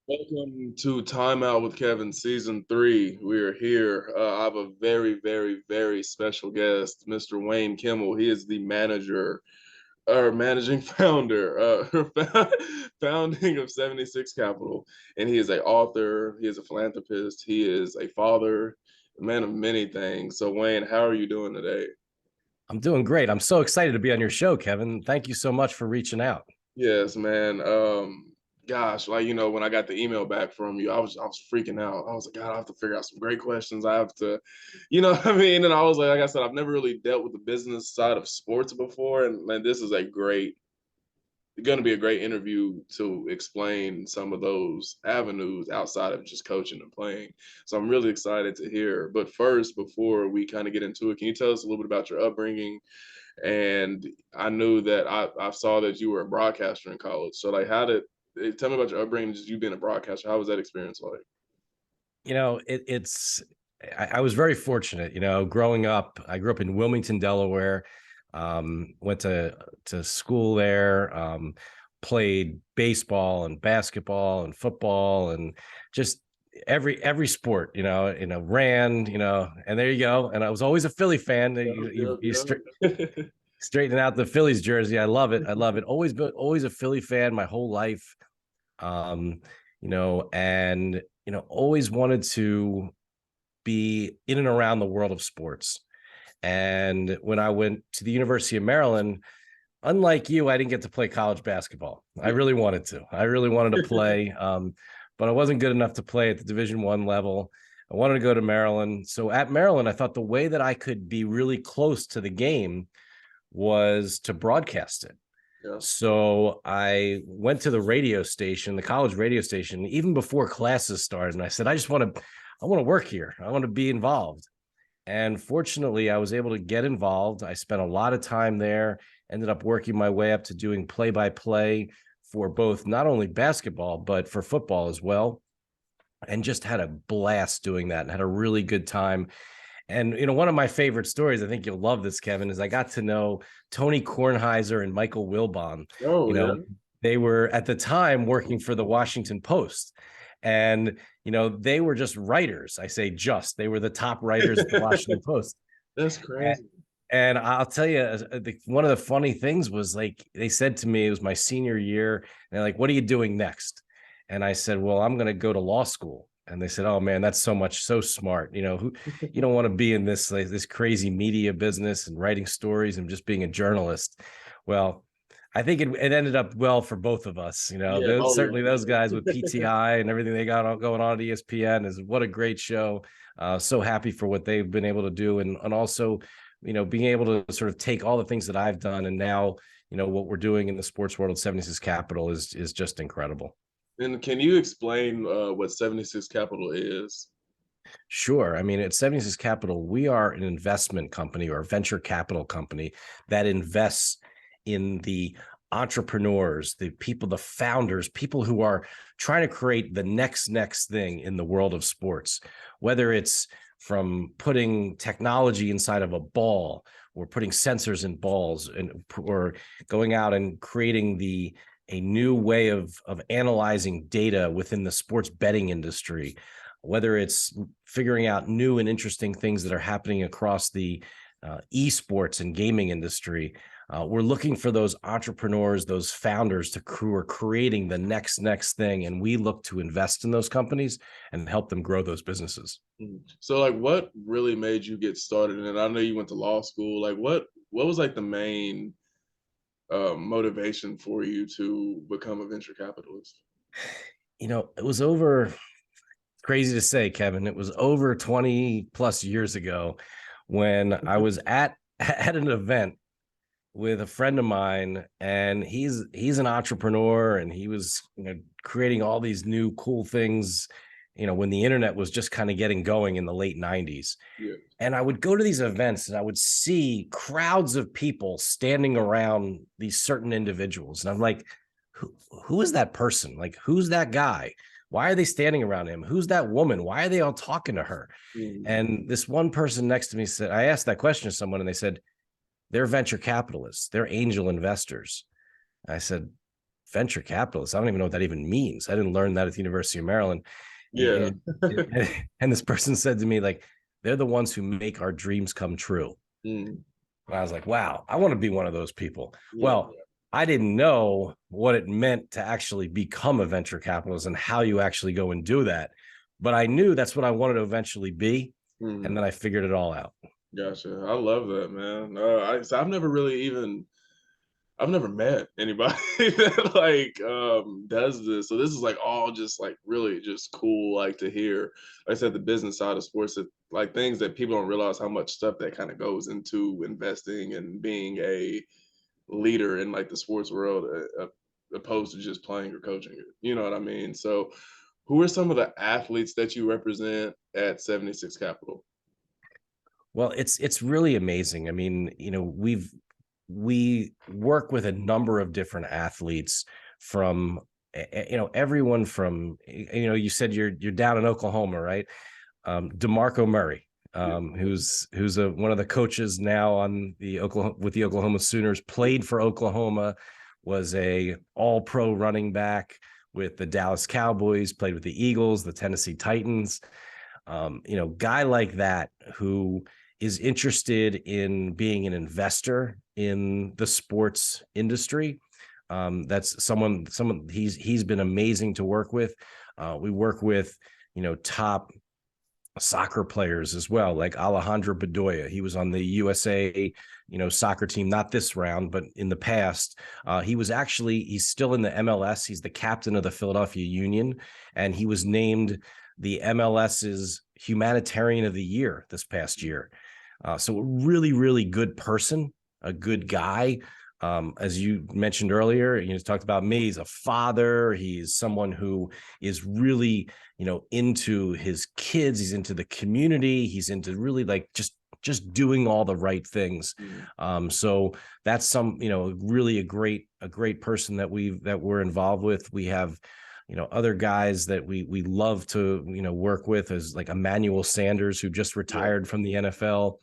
Welcome to Timeout with Kevin, Season 3. We are here. I have a very, very, very special guest, Mr. Wayne Kimmel. He is the manager, or managing founder, founding of 76 Capital. And he is an author, he is a philanthropist, he is a father, a man of many things. So, Wayne, how are you doing today? I'm doing great. I'm so excited to be on your show, Kevin. Thank you so much for reaching out. Yes, man. Gosh, like when I got the email back from you, I was freaking out. I was like, God, I have to figure out some great questions. I have to, what I mean. And I was like I said, I've never really dealt with the business side of sports before, and this is going to be a great interview to explain some of those avenues outside of just coaching and playing. So I'm really excited to hear. But first, before we kind of get into it, can you tell us a little bit about your upbringing? And I knew that I saw that you were a broadcaster in college. So like, tell me about your upbringing, just you being a broadcaster. How was that experience like? I was very fortunate, growing up. I grew up in Wilmington, Delaware, went to school there, played baseball and basketball and football and just every sport, ran, and there you go. And I was always a Philly fan. Straightening out the Phillies jersey. I love it. I love it. Always a Philly fan my whole life. Um, always wanted to be in and around the world of sports. And when I went to the University of Maryland, unlike you, I didn't get to play college basketball. I really wanted to. I really wanted to play, but I wasn't good enough to play at the Division I level. I wanted to go to Maryland. So at Maryland, I thought the way that I could be really close to the game was to broadcast it. Yeah. So I went to the radio station, the college radio station, even before classes started. And I said, I want to work here. I want to be involved. And fortunately, I was able to get involved. I spent a lot of time there, ended up working my way up to doing play-by-play for both not only basketball, but for football as well. And just had a blast doing that and had a really good time. And, one of my favorite stories, I think you'll love this, Kevin, is I got to know Tony Kornheiser and Michael Wilbon. Oh, yeah. They were at the time working for the Washington Post. And, they were just writers. I say they were the top writers at the Washington Post. That's crazy. And I'll tell you, one of the funny things was like, they said to me, it was my senior year, and they're like, what are you doing next? And I said, well, I'm going to go to law school. And they said, oh man, that's so smart. You don't want to be in this crazy media business and writing stories and just being a journalist. Well, I think it ended up well for both of us. Certainly those guys with PTI and everything they got going on at ESPN is what a great show. So happy for what they've been able to do. And also, being able to sort of take all the things that I've done and now, what we're doing in the sports world at 76 Capital is just incredible. And can you explain what 76 Capital is? Sure. I mean, at 76 Capital, we are an investment company or a venture capital company that invests in the entrepreneurs, the people, the founders, people who are trying to create the next thing in the world of sports, whether it's from putting technology inside of a ball or putting sensors in balls or going out and creating a new way of analyzing data within the sports betting industry, whether it's figuring out new and interesting things that are happening across the esports and gaming industry. We're looking for those entrepreneurs, those founders who are creating the next thing. And we look to invest in those companies and help them grow those businesses. So like, what really made you get started? And I know you went to law school. Like what was like the main motivation for you to become a venture capitalist? It was crazy to say, Kevin, it was over 20 plus years ago when I was at an event with a friend of mine, and he's an entrepreneur, and he was creating all these new cool things, when the internet was just kind of getting going in the late 90s. Yeah. And I would go to these events and I would see crowds of people standing around these certain individuals. And I'm like, who is that person? Like, who's that guy? Why are they standing around him? Who's that woman? Why are they all talking to her? Mm-hmm. And this one person next to me said, I asked that question to someone and they said, they're venture capitalists. They're angel investors. I said, venture capitalists. I don't even know what that even means. I didn't learn that at the University of Maryland. Yeah. And this person said to me, like, they're the ones who make our dreams come true. Mm. And I was like, wow, I want to be one of those people. Yeah. Well, I didn't know what it meant to actually become a venture capitalist and how you actually go and do that. But I knew that's what I wanted to eventually be. And then I figured it all out. Gotcha. I love that, man. So I've never met anybody that like does this. So this is like all just like really just cool, like to hear. Like I said, the business side of sports, like things that people don't realize how much stuff that kind of goes into investing and being a leader in like the sports world, opposed to just playing or coaching it. You know what I mean? So, who are some of the athletes that you represent at 76 Capital? Well, it's really amazing. I mean, we work with a number of different athletes from everyone from you said you're down in Oklahoma, right? DeMarco Murray, who's one of the coaches now on the Oklahoma Sooners, played for Oklahoma, was a all-pro running back with the Dallas Cowboys, played with the Eagles, the Tennessee Titans. Guy like that who is interested in being an investor in the sports industry. That's someone he's been amazing to work with. We work with, top soccer players as well, like Alejandro Bedoya. He was on the USA, soccer team, not this round, but in the past. He's still in the MLS. He's the captain of the Philadelphia Union, and he was named the MLS's Humanitarian of the Year this past year. So a really, really good person, a good guy. As you mentioned earlier, you talked about me. He's a father. He's someone who is really, into his kids. He's into the community. He's into really like just doing all the right things. So that's really a great person that we're involved with. We have, other guys that we love to, work with, as like Emmanuel Sanders, who just retired from the NFL.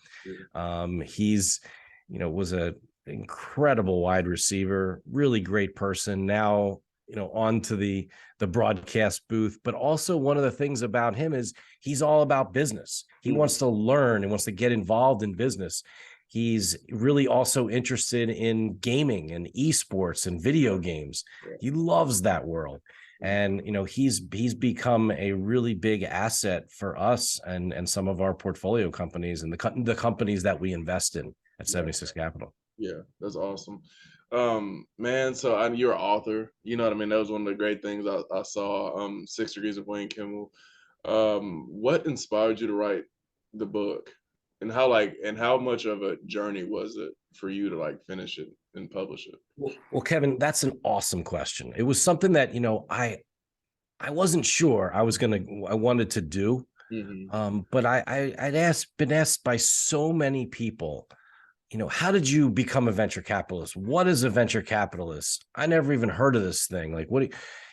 He's, was a incredible wide receiver, really great person. Now, onto the broadcast booth. But also one of the things about him is he's all about business. He wants to learn and wants to get involved in business. He's really also interested in gaming and esports and video games. He loves that world. And, he's become a really big asset for us and some of our portfolio companies and the companies that we invest in at 76 Capital. Yeah, that's awesome. Man, so you're an author, you know what I mean? That was one of the great things I saw, 6 Degrees of Kimmel. What inspired you to write the book? And how much of a journey was it for you to like finish it and publish it? Well, Kevin, that's an awesome question. It was something that, I wasn't sure I wanted to do. But I'd been asked by so many people, how did you become a venture capitalist? What is a venture capitalist? I never even heard of this thing. Like, what do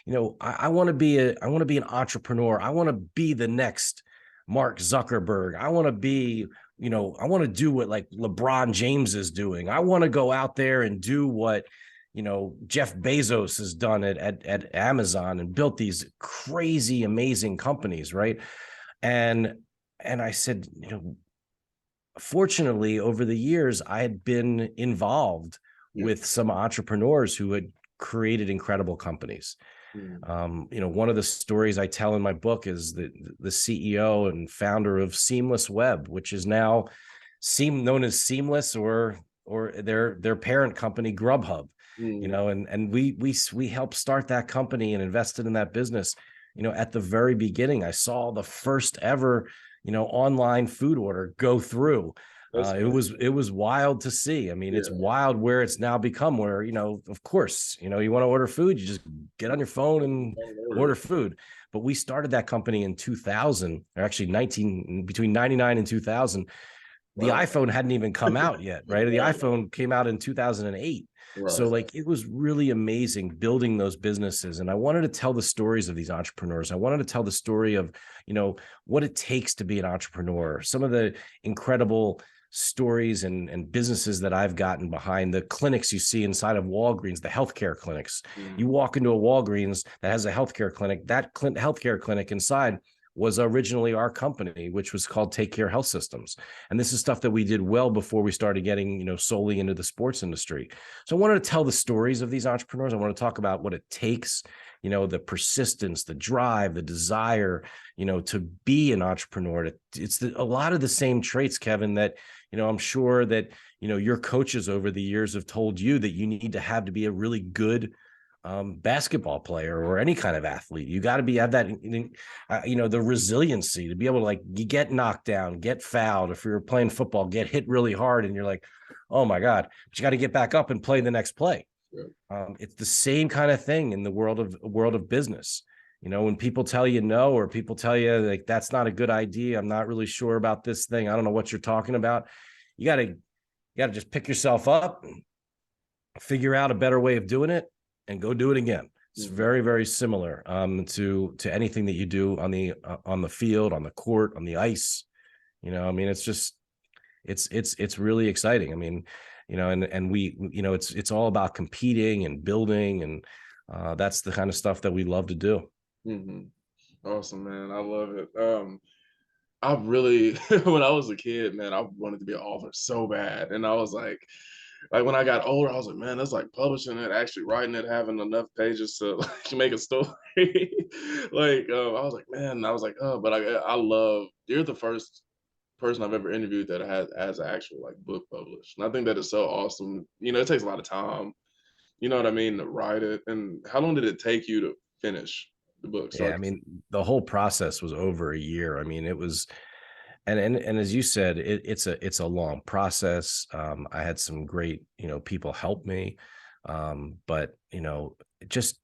you, I want to be an entrepreneur. I want to be the next Mark Zuckerberg. I want to be, I want to do what like LeBron James is doing. I want to go out there and do what, Jeff Bezos has done at Amazon and built these crazy, amazing companies. Right. And I said, fortunately, over the years, I had been involved with some entrepreneurs who had created incredible companies. One of the stories I tell in my book is the CEO and founder of Seamless Web, which is now known as Seamless or their parent company, Grubhub. And we helped start that company and invested in that business. At the very beginning, I saw the first ever online food order go through. It was wild to see. I mean, it's wild where it's now become where, of course, you want to order food, you just get on your phone and order food. But we started that company in 2000, or actually between 99 and 2000. The iPhone hadn't even come out yet, right? The iPhone came out in 2008. So like, it was really amazing building those businesses. And I wanted to tell the stories of these entrepreneurs. I wanted to tell the story of, what it takes to be an entrepreneur, some of the incredible stories and businesses that I've gotten behind, the clinics you see inside of Walgreens, the healthcare clinics. You walk into a Walgreens that has a healthcare clinic, that healthcare clinic inside was originally our company, which was called Take Care Health Systems. And this is stuff that we did well before we started getting, solely into the sports industry. So I wanted to tell the stories of these entrepreneurs. I want to talk about what it takes, the persistence, the drive, the desire, to be an entrepreneur. It's a lot of the same traits, Kevin, that, I'm sure that, your coaches over the years have told you that you need to have to be a really good basketball player or any kind of athlete. You got to have that, the resiliency to be able to you get knocked down, get fouled. If you're playing football, get hit really hard and you're like, oh my God, but you got to get back up and play the next play. Yeah. It's the same kind of thing in the world of business. When people tell you no, or people tell you that's not a good idea, I'm not really sure about this thing, I don't know what you're talking about. You got to just pick yourself up and figure out a better way of doing it and go do it again. It's very, very similar to anything that you do on the field, on the court, on the ice. It's just, it's really exciting. And we, it's all about competing and building, and that's the kind of stuff that we love to do. Awesome, man. I love it. I really, when I was a kid, man, I wanted to be an author so bad. And I was like when I got older, I was like, man, that's like publishing it, actually writing it, having enough pages to make a story. I was like, man, but I love, you're the first person I've ever interviewed that has an actual book published. And I think that is so awesome. It takes a lot of time, you know what I mean, to write it. And how long did it take you to finish the book? So yeah, the whole process was over a year. It was, and as you said, it's a long process. I had some great, people help me. But just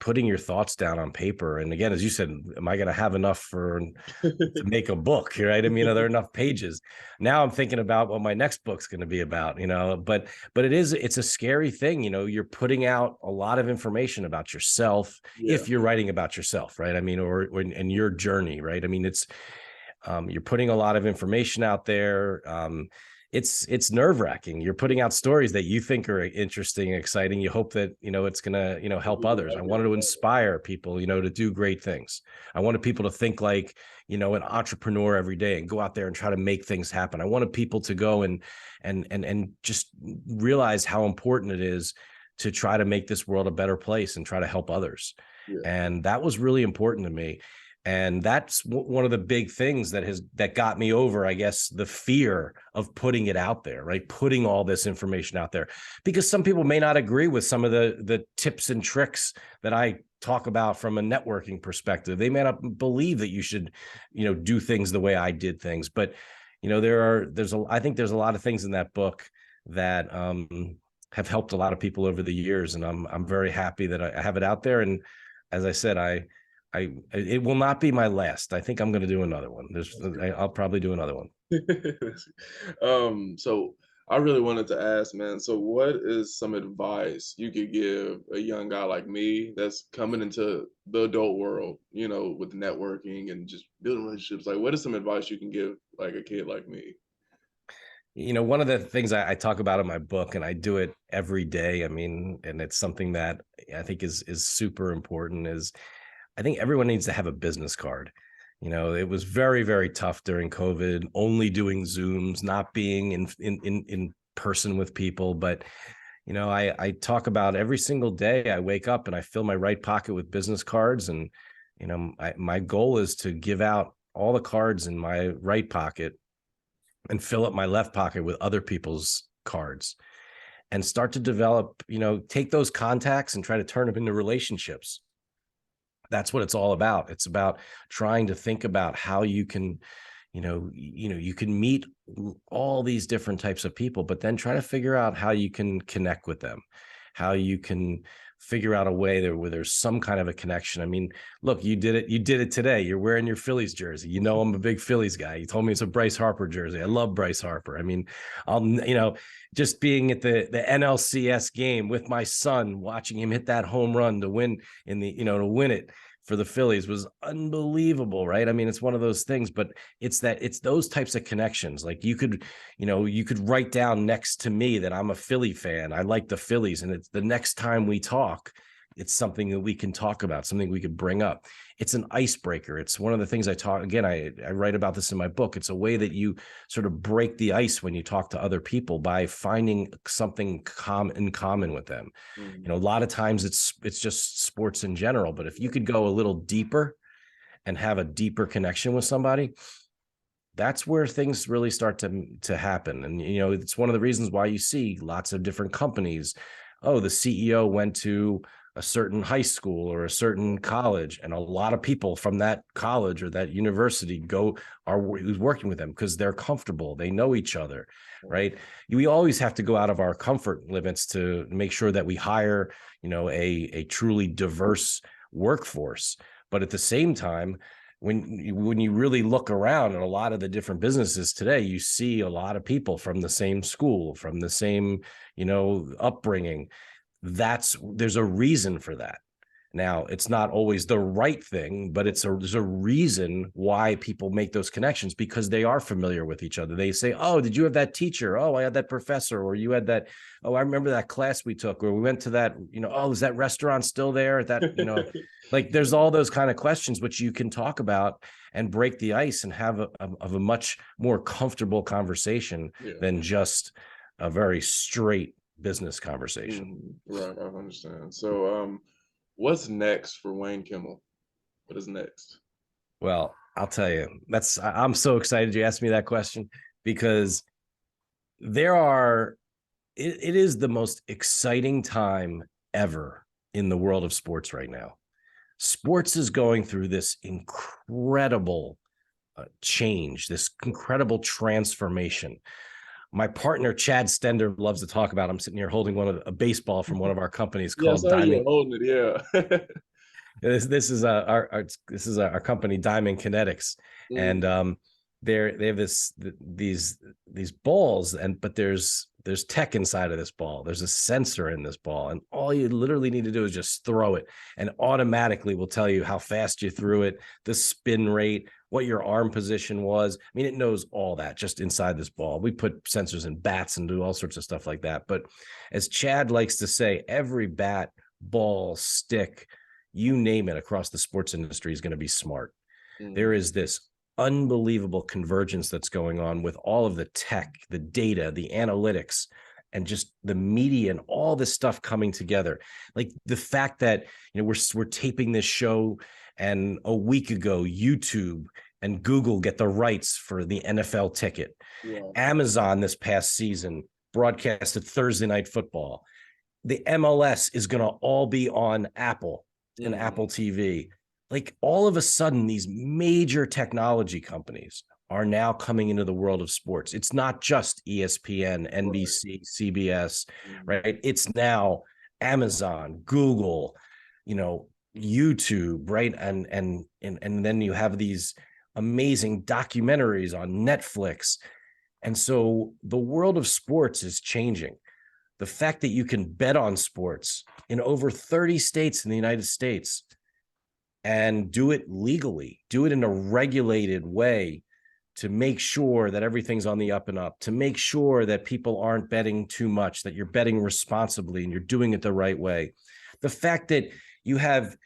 putting your thoughts down on paper. And again, as you said, am I going to have enough to make a book? Right? Are there enough pages? Now I'm thinking about what my next book's going to be about, but it's a scary thing. You're putting out a lot of information about yourself. Yeah. If you're writing about yourself, right? or in your journey, right? It's, you're putting a lot of information out there. It's nerve-wracking. You're putting out stories that you think are interesting and exciting. You hope that, it's going to, help others. I wanted to inspire people, to do great things. I wanted people to think like, an entrepreneur every day and go out there and try to make things happen. I wanted people to go and just realize how important it is to try to make this world a better place and try to help others. Yeah. And that was really important to me. And that's one of the big things that got me over, I guess, the fear of putting it out there, right? Putting all this information out there, because some people may not agree with some of the tips and tricks that I talk about from a networking perspective. They may not believe that you should, do things the way I did things. But, I think there's a lot of things in that book that have helped a lot of people over the years. And I'm very happy that I have it out there. And as I said, it will not be my last. I think I'm going to do another one. I'll probably do another one. So I really wanted to ask, man, so what is some advice you could give a young guy like me that's coming into the adult world, with networking and just building relationships? What is some advice you can give a kid like me? One of the things I talk about in my book, and I do it every day, and it's something that I think is super important, is I think everyone needs to have a business card. It was very, very tough during COVID, only doing Zooms, not being in person with people. But, I talk about every single day I wake up and I fill my right pocket with business cards. And, my goal is to give out all the cards in my right pocket and fill up my left pocket with other people's cards and start to develop, take those contacts and try to turn them into relationships. That's what it's all about. It's about trying to think about how you can, you can meet all these different types of people, but then try to figure out how you can connect with them, how you can figure out a way where there's some kind of a connection. Look, you did it today. You're wearing your Phillies jersey. I'm a big Phillies guy. You told me it's a Bryce Harper jersey. I love Bryce Harper. just being at the NLCS game with my son, watching him hit that home run to win to win it for the Phillies was unbelievable, right? I mean, it's one of those things, but it's those types of connections. Like you could write down next to me that I'm a Philly fan. I like the Phillies. And it's the next time we talk, it's something that we can talk about, something we could bring up. It's an icebreaker. It's one of the things I write about this in my book. It's a way that you sort of break the ice when you talk to other people by finding something in common with them. A lot of times it's just sports in general, but if you could go a little deeper and have a deeper connection with somebody, that's where things really start to happen. And, it's one of the reasons why you see lots of different companies. Oh, the CEO went to a certain high school or a certain college, and a lot of people from that college or that university who's working with them because they're comfortable, they know each other, right? We always have to go out of our comfort limits to make sure that we hire a truly diverse workforce. But at the same time, when you really look around at a lot of the different businesses today, you see a lot of people from the same school, from the same upbringing. There's a reason for that. Now, it's not always the right thing, but there's a reason why people make those connections, because they are familiar with each other. They say, oh, did you have that teacher? Oh, I had that professor. Or you had that. Oh, I remember that class we took, or we went to that, oh, is that restaurant still there? Like there's all those kind of questions which you can talk about and break the ice and have a much more comfortable conversation than just a very straight business conversation. Right, I understand. So what's next for Wayne Kimmel? What is next? Well, I'll tell you, I'm so excited you asked me that question, because it is the most exciting time ever in the world of sports right now. Sports is going through this incredible change, this incredible transformation. My partner, Chad Stender, loves to talk about. I'm sitting here holding a baseball from one of our companies called Diamond. Holding it, yeah. This is our company, Diamond Kinetics, and they have these balls, but there's tech inside of this ball. There's a sensor in this ball, and all you literally need to do is just throw it, and automatically will tell you how fast you threw it, the spin rate, what your arm position was. I mean, it knows all that just inside this ball. We put sensors in bats and do all sorts of stuff like that. But as Chad likes to say, every bat, ball, stick, you name it, across the sports industry is going to be smart. There is this unbelievable convergence that's going on with all of the tech, the data, the analytics, and just the media and all this stuff coming together. Like the fact that we're taping this show, and a week ago YouTube and Google get the rights for the NFL ticket. Amazon this past season broadcasted Thursday Night Football. The MLS is going to all be on Apple and Apple TV. Like all of a sudden, these major technology companies are now coming into the world of sports. It's not just ESPN, NBC, CBS, right? It's now Amazon, Google, YouTube, right? And then you have these amazing documentaries on Netflix. And so the world of sports is changing. The fact that you can bet on sports in over 30 states in the United States and do it legally, do it in a regulated way, to make sure that everything's on the up and up, to make sure that people aren't betting too much, that you're betting responsibly and you're doing it the right way. The fact that you have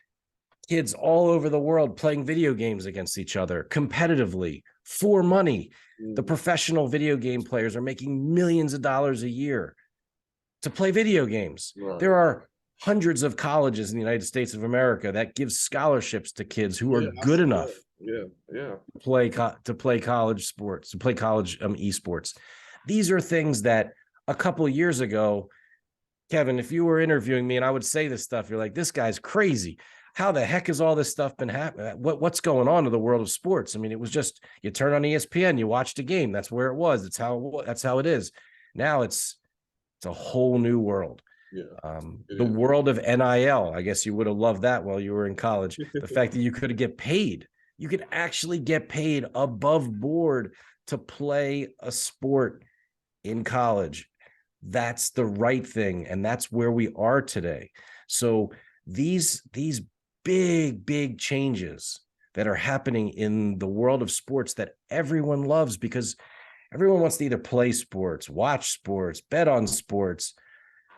kids all over the world playing video games against each other competitively for money. The professional video game players are making millions of dollars a year to play video games. There are hundreds of colleges in the United States of America that give scholarships to kids who are good enough to play college sports, to play college esports. These are things that a couple of years ago, Kevin, if you were interviewing me and I would say this stuff, you're like, this guy's crazy. How the heck has all this stuff been happening? What's going on in the world of sports? I mean, it was just, you turn on ESPN, you watched a game. That's where it was. That's how it is. Now it's a whole new world. The world of NIL, I guess you would have loved that while you were in college. The fact that you could get paid, you could actually get paid above board to play a sport in college. that's the right thing. And that's where we are today. So these big changes that are happening in the world of sports that everyone loves, because everyone wants to either play sports, watch sports, bet on sports.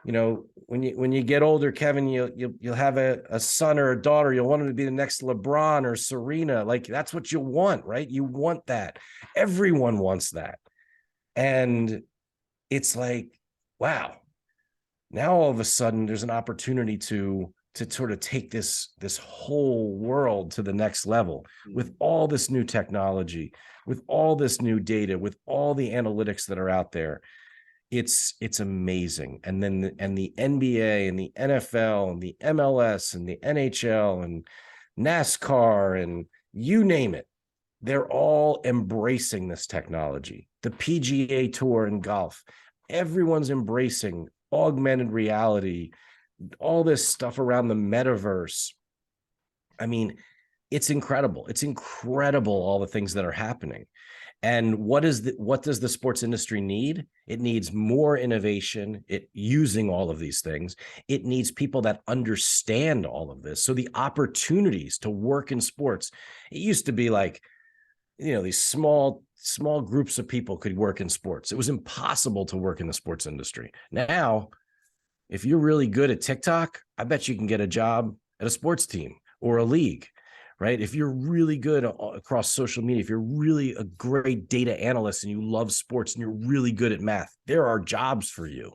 You know, when you get older, Kevin, you'll have a son or a daughter. You'll want them to be the next LeBron or Serena. Like, that's what you want, right? You want that. Everyone wants that. And it's like, wow, now all of a sudden there's an opportunity to sort of take this whole world to the next level with all this new technology, with all this new data, with all the analytics that are out there. It's amazing. And then the NBA and the NFL and the MLS and the NHL and NASCAR and you name it, they're all embracing this technology. The PGA Tour in golf, everyone's embracing augmented reality, all this stuff around the metaverse. I mean, it's incredible. It's incredible, all the things that are happening. And what does the sports industry need? It needs more innovation, using all of these things. It needs people that understand all of this. So the opportunities to work in sports, it used to be like, these small groups of people could work in sports. It was impossible to work in the sports industry. Now, if you're really good at TikTok, I bet you can get a job at a sports team or a league, right? If you're really good across social media, if you're really a great data analyst and you love sports and you're really good at math, there are jobs for you.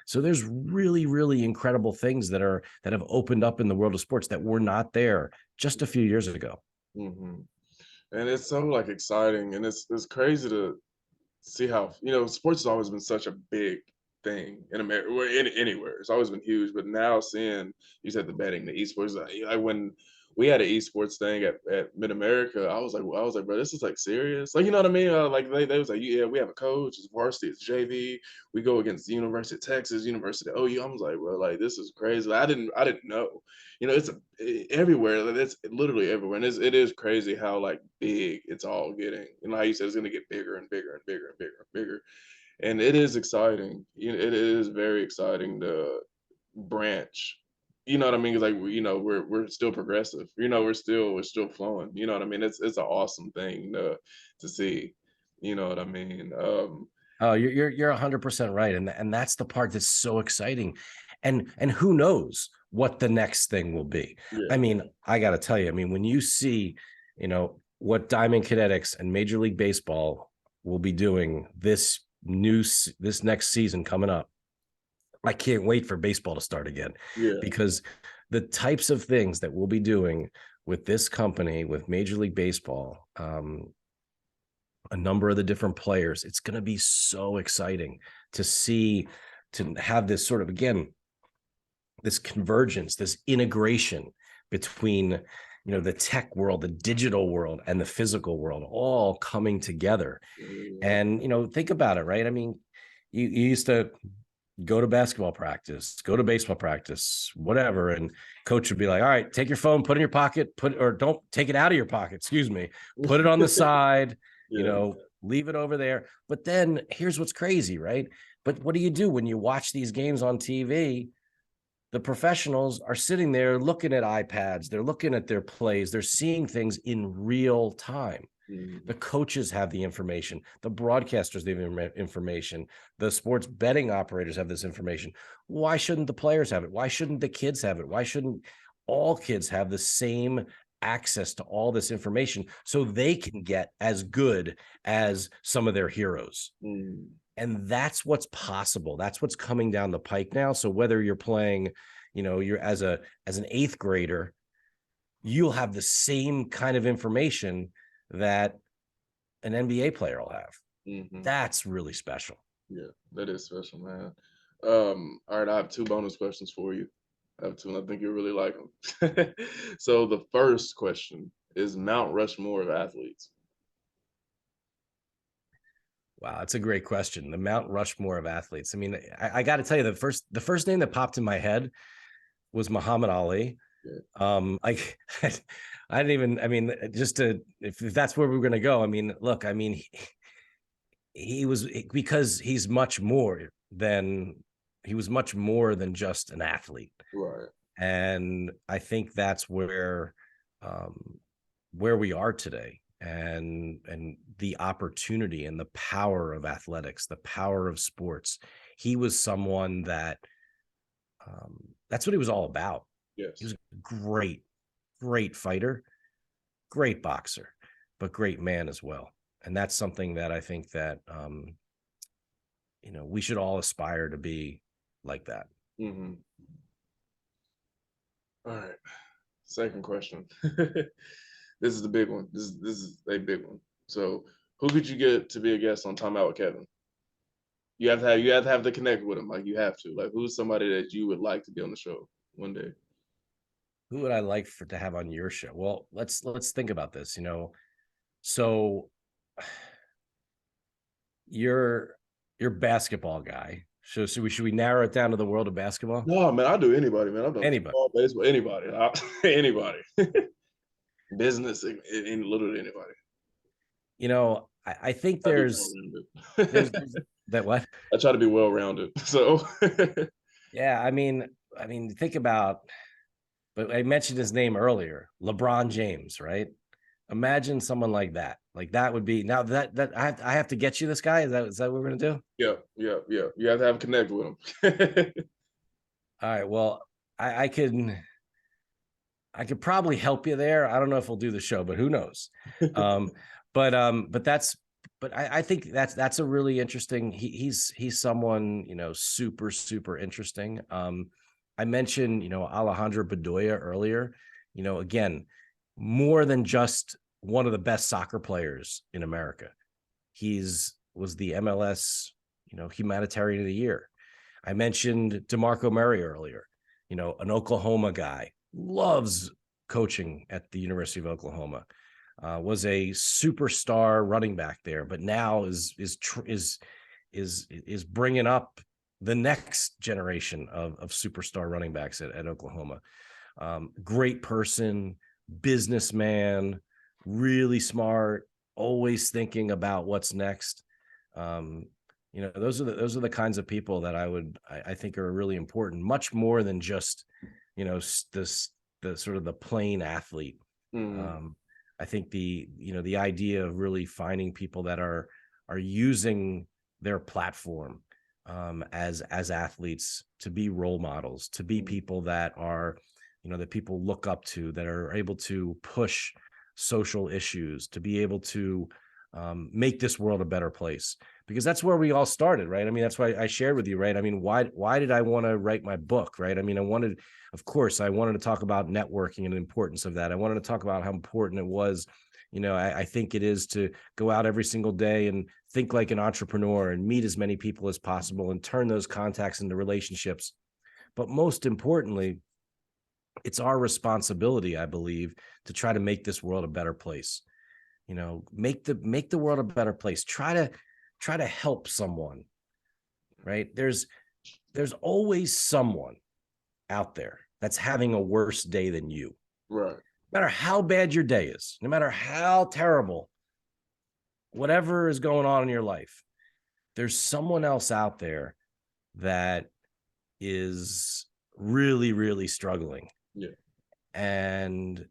So there's really, really incredible things that have opened up in the world of sports that were not there just a few years ago. Mm-hmm. And it's so like exciting, and it's crazy to see how, sports has always been such a big thing in America, anywhere. It's always been huge, but now seeing, you said the betting, the esports, like when we had an esports thing at Mid America, I was like, bro, this is like serious. Like, you know what I mean? Like they was like, yeah, we have a coach, it's varsity, it's JV. We go against the University of Texas, University of OU. I was like, bro, like this is crazy. Like, I didn't know. It's everywhere. Like, it's literally everywhere, and it is crazy how like big it's all getting. How you said it's gonna get bigger and bigger and bigger and bigger and bigger, and it is exciting. It is very exciting to branch. You know what I mean? Because like we're still progressive. We're still flowing. You know what I mean? It's an awesome thing to see. You know what I mean? Oh, you're 100% right, and that's the part that's so exciting, and who knows what the next thing will be. Yeah. I mean, I got to tell you, I mean, when you see, what Diamond Kinetics and Major League Baseball will be doing this next season coming up, I can't wait for baseball to start again. Yeah. Because the types of things that we'll be doing with this company, with Major League Baseball, a number of the different players, it's going to be so exciting to have this sort of, again, this convergence, this integration between, the tech world, the digital world, and the physical world all coming together. And, think about it, right? I mean, you used to go to basketball practice, go to baseball practice, whatever. And coach would be like, all right, take your phone, put it in your pocket, or don't take it out of your pocket, excuse me, put it on the side, leave it over there. But then here's what's crazy, right? But what do you do when you watch these games on TV? The professionals are sitting there looking at iPads, they're looking at their plays, they're seeing things in real time. The coaches have the information, the broadcasters have the information, the sports betting operators have this information. Why shouldn't the players have it? Why shouldn't the kids have it? Why shouldn't all kids have the same access to all this information so they can get as good as some of their heroes? And that's what's possible. That's what's coming down the pike now. So whether you're playing, you're as an eighth grader, you'll have the same kind of information that an NBA player will have. That's really special. Yeah, that is special, man. All right, I have two bonus questions for you. I have two, and I think you'll really like them. So the first question is Mount Rushmore of athletes. Wow, that's a great question. The Mount Rushmore of athletes. I mean, I got to tell you, the first name that popped in my head was Muhammad Ali. Yeah. I didn't even. I mean, just if that's where we're going to go. I mean, look. I mean, he was, because he's much more than he was much more than just an athlete. Right. And I think that's where we are today, and the opportunity and the power of athletics, the power of sports. He was someone that that's what he was all about. Yes. He was a great fighter, great boxer, but great man as well. And that's something that I think that we should all aspire to be like that. Mm-hmm. All right. Second question. This is the big one. This is a big one. So, who could you get to be a guest on Timeout with Kevin? You have to have to connect with him. Like, you have to. Like, who's somebody that you would like to be on the show one day? Who would I like to have on your show? Well, let's think about this. So you're basketball guy. So should we narrow it down to the world of basketball? No, man, I'll do anybody, man. I've done Anybody. football, baseball, anybody. Anybody. Business, and literally anybody. I think there's that what? I try to be well-rounded. So yeah, I mean, think about, but I mentioned his name earlier, LeBron James, right? Imagine someone like that. Like that would be, now that I have to get you this guy. Is that what we're gonna do? Yeah. You have to have a connect with him. All right. Well, I could probably help you there. I don't know if we'll do the show, but who knows? But I think that's a really interesting. He's someone, super, super interesting. I mentioned, Alejandro Bedoya earlier, again, more than just one of the best soccer players in America. Was the MLS, humanitarian of the year. I mentioned DeMarco Murray earlier, an Oklahoma guy, loves coaching at the University of Oklahoma, was a superstar running back there, but now is bringing up the next generation of superstar running backs at Oklahoma. Great person, businessman, really smart, always thinking about what's next. Those are the kinds of people that I think are really important, much more than just, the sort of the plain athlete. I think the idea of really finding people that are using their platform as athletes to be role models, to be people that are, that people look up to, that are able to push social issues, to be able to make this world a better place, because that's where we all started, right? I mean, that's why I shared with you, right? I mean, why did I want to write my book, right? I mean, I wanted to talk about networking and the importance of that. I wanted to talk about how important it was. I think it is to go out every single day and think like an entrepreneur and meet as many people as possible and turn those contacts into relationships. But most importantly, it's our responsibility, I believe, to try to make this world a better place. Make the world a better place. Try to help someone, right? There's always someone out there that's having a worse day than you. Right. No matter how bad your day is, no matter how terrible, whatever is going on in your life, there's someone else out there that is really, really struggling. Yeah. And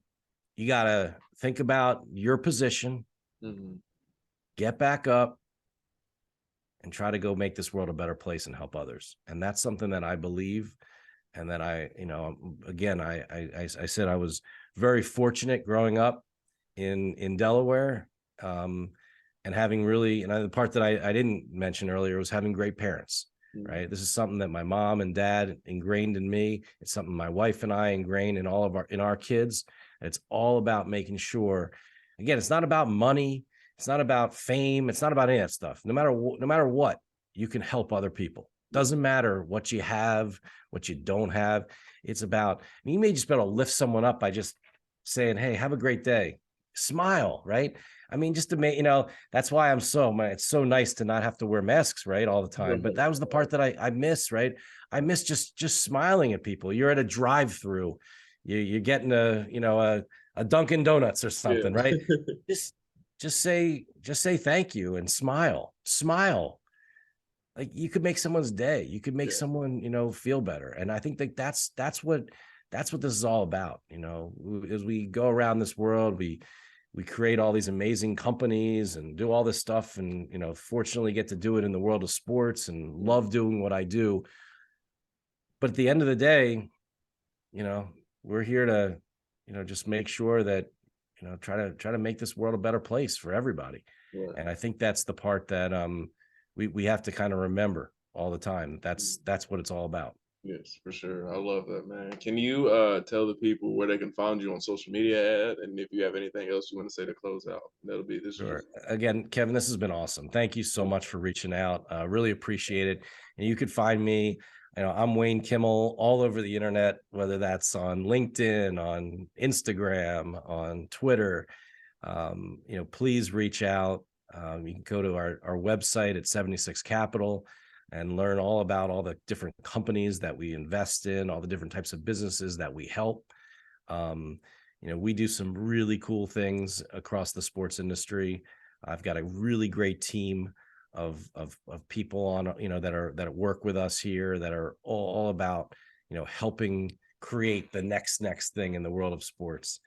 you got to think about your position, get back up, and try to go make this world a better place and help others. And that's something that I believe. And that I said I was very fortunate growing up in Delaware, and having really, the part that I didn't mention earlier was having great parents, right? This is something that my mom and dad ingrained in me. It's something my wife and I ingrained in our kids. It's all about making sure, again, it's not about money. It's not about fame. It's not about any of that stuff. No matter what, you can help other people. Doesn't matter what you have, what you don't have. It's about, you may just be able to lift someone up by just saying, hey, have a great day. Smile, right? I mean, just to make, that's why it's so nice to not have to wear masks, right, all the time. But that was the part that I miss, right? I miss just smiling at people. You're at a drive-through, you're getting a Dunkin' Donuts or something, right? Just say thank you and smile. like you could make someone's day. You could make Yeah. someone, feel better. And I think that that's what this is all about. As we go around this world, we create all these amazing companies and do all this stuff, and fortunately get to do it in the world of sports and love doing what I do. But at the end of the day, we're here to, just make sure that, try to make this world a better place for everybody. Right. And I think that's the part that we have to kind of remember all the time. That's what it's all about. Yes, for sure. I love that, man. Can you tell the people where they can find you on social media at, and if you have anything else you want to say to close out? That'll be this. Sure. Again, Kevin, this has been awesome. Thank you so much for reaching out. Really appreciate it. And you could find me, I'm Wayne Kimmel all over the internet, whether that's on LinkedIn, on Instagram, on Twitter. Please reach out. You can go to our website at 76 Capital and learn all about all the different companies that we invest in, all the different types of businesses that we help. We do some really cool things across the sports industry. I've got a really great team of people on, that work with us here that are all about, helping create the next thing in the world of sports.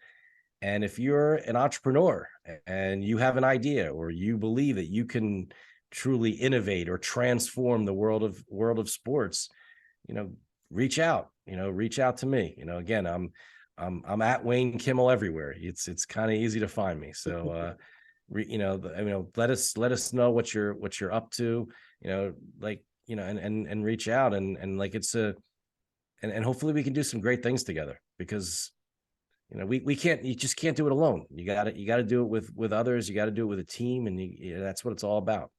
And if you're an entrepreneur and you have an idea, or you believe that you can truly innovate or transform the world of sports, reach out to me. Again, I'm at Wayne Kimmel everywhere. It's kind of easy to find me. So, let us know what you're up to, and reach out, and like and hopefully we can do some great things together, because you just can't do it alone. You got to do it with others. You got to do it with a team, and that's what it's all about.